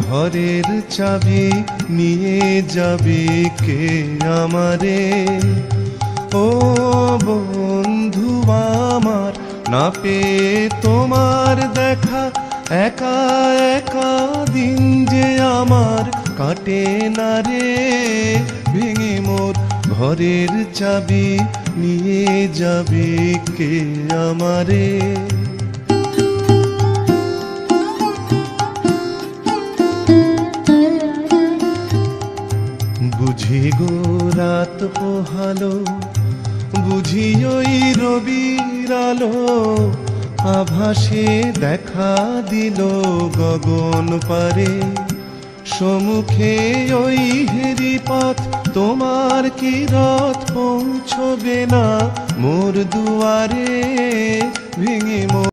ঘরের চাবি নিয়ে যাবে কে আমারে? ও বন্ধু আমার, না পেয়ে তোমার দেখা একা একা দিন যে আমার কাটে না রে। ভেঙে মোর ঘরের চাবি নিয়ে যাবে কে আমারে? বুঝি গো রাত পোহালো, বুঝি ওই রবির আলো, আভাসে দেখা দিল গগন পারে। সম্মুখে ওই হেরি পথ, তোমার কি রথ পৌঁছবে না মোর দুয়ারে? ভেঙে মোর